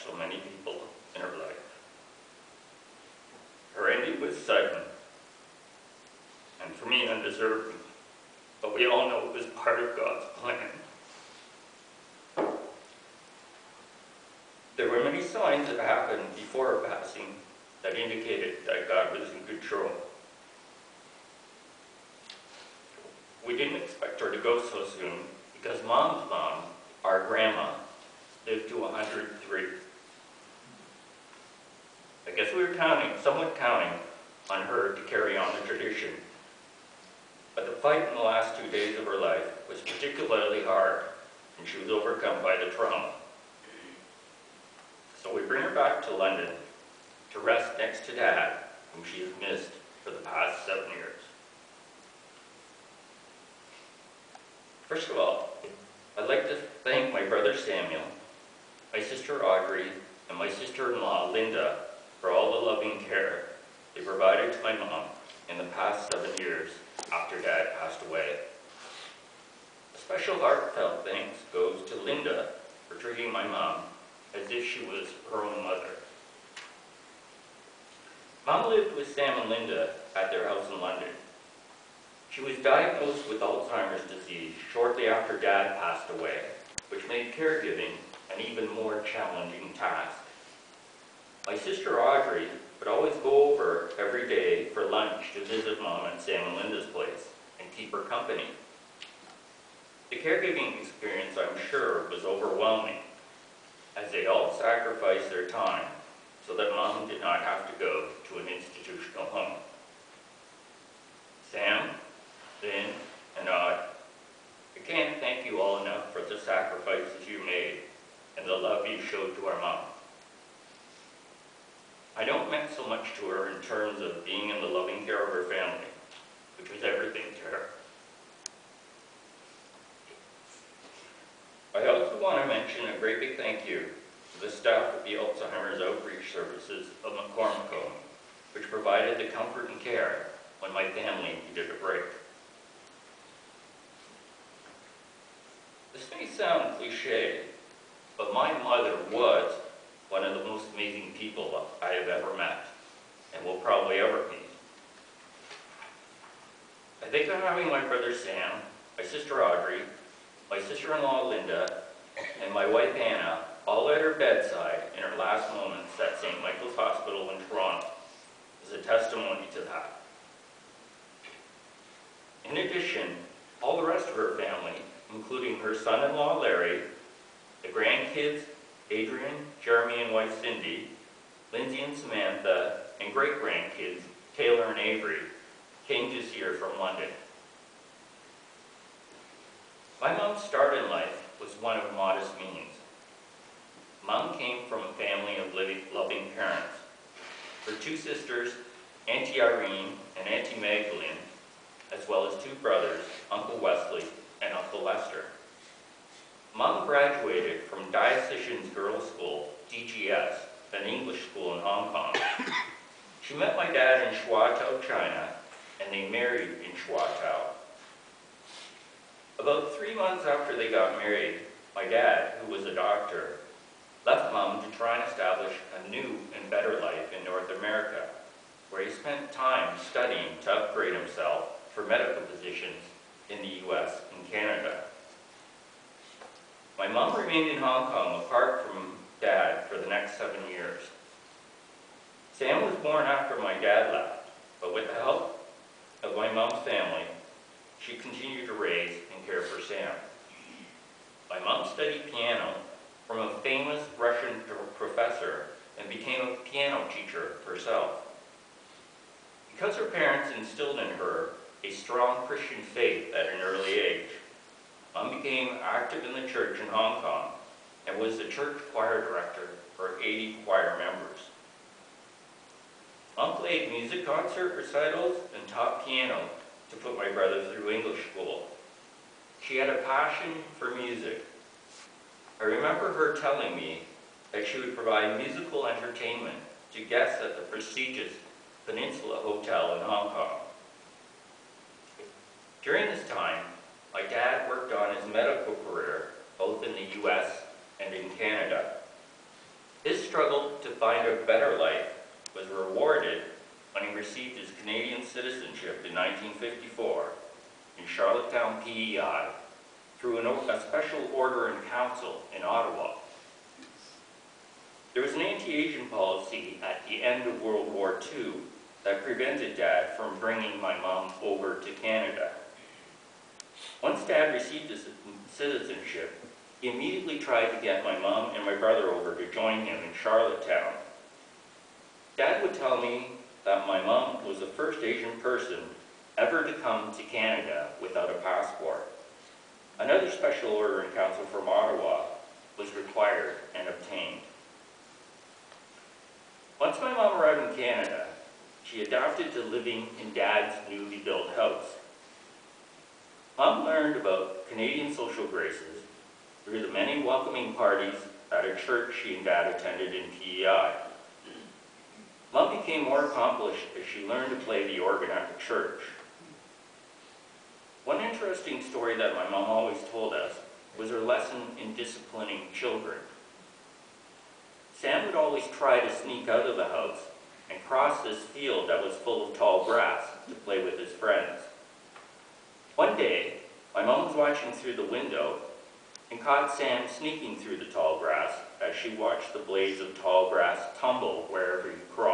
so many people in her life. Her ending was sudden, and for me undeserving, but we all know it was part of God's plan. There were many signs that happened before her passing that indicated that God was in control. We didn't expect her to go so soon because Mom's mom, our grandma, lived to 103. I guess we were somewhat counting on her to carry on the tradition. But the fight in the last 2 days of her life was particularly hard, and she was overcome by the trauma. So we bring her back to London to rest next to Dad, whom she has missed for the past 7 years. First of all, I'd like to thank my brother Samuel, my sister Audrey, and my sister-in-law Linda for all the loving care they provided to my mom in the past 7 years after Dad passed away. A special heartfelt thanks goes to Linda for treating my mom as if she was her own mother. Mom lived with Sam and Linda at their house in London. She was diagnosed with Alzheimer's disease shortly after Dad passed away, which made caregiving an even more challenging task. My sister Audrey would always go over every day for lunch to visit Mom at Sam and Linda's place and keep her company. The caregiving experience, I'm sure, was overwhelming, as they all sacrificed their time so that Mom did not have to go to an institutional home. Sam, Lynn, and I can't thank you all enough for the sacrifices you made and the love you showed to our mom. I know it meant so much to her in terms of being in the loving care of her family, which was everything to her. I also want to mention a great big thank you to the staff of the Alzheimer's Outreach Services of McCormick, which provided the comfort and care when my family needed a break. This may sound cliche, but my mother was one of the most amazing people I have ever met and will probably ever meet. I think of having my brother Sam, my sister Audrey, my sister-in-law Linda, and my wife Anna all at her bedside in her last moments at St. Michael's Hospital in Toronto is a testimony to that. In addition, all the rest of her family, including her son-in-law Larry, the grandkids Adrian, Jeremy, and wife Cindy, Lindsay and Samantha, and great-grandkids Taylor and Avery, came to see her from London. My mom's start in life was one of modest means. Mom came from a family of loving parents. Her two sisters, Auntie Irene and Auntie Magdalene, as well as two brothers, Uncle Wesley and Uncle Lester. Mom graduated from Diocesian's Girls' School, DGS, an English school in Hong Kong. She met my dad in Shuatao, China, and they married in Shuatao. About 3 months after they got married, my dad, who was a doctor, left Mom to try and establish a new and better life in North America, where he spent time studying to upgrade himself for medical positions in the US and Canada. My mom remained in Hong Kong apart from Dad for the next 7 years. Sam was born after my dad left, but with the help of my mom's family, she continued to raise and care for Sam. My mom studied piano from a famous Russian professor and became a piano teacher herself. Because her parents instilled in her a strong Christian faith at an early age, Mom became active in the church in Hong Kong and was the church choir director for 80 choir members. Mom played music concert recitals and taught piano to put my brother through English school. She had a passion for music. I remember her telling me that she would provide musical entertainment to guests at the prestigious Peninsula Hotel in Hong Kong. During this time, my dad worked on his medical career, both in the US and in Canada. His struggled to find a better life, was rewarded when he received his Canadian citizenship in 1954 in Charlottetown, PEI, through a special order in council in Ottawa. There was an anti-Asian policy at the end of World War II that prevented Dad from bringing my mom over to Canada. Once Dad received his citizenship, he immediately tried to get my mom and my brother over to join him in Charlottetown. Dad would tell me that my mom was the first Asian person ever to come to Canada without a passport. Another special order in council from Ottawa was required and obtained. Once my mom arrived in Canada, she adapted to living in Dad's newly built house. Mom learned about Canadian social graces through the many welcoming parties at a church she and Dad attended in PEI. Mom became more accomplished as she learned to play the organ at the church. One interesting story that my mom always told us was her lesson in disciplining children. Sam would always try to sneak out of the house and cross this field that was full of tall grass to play with his friends. One day, my mom was watching through the window and caught Sam sneaking through the tall grass as she watched the blades of tall grass tumble wherever he crawled.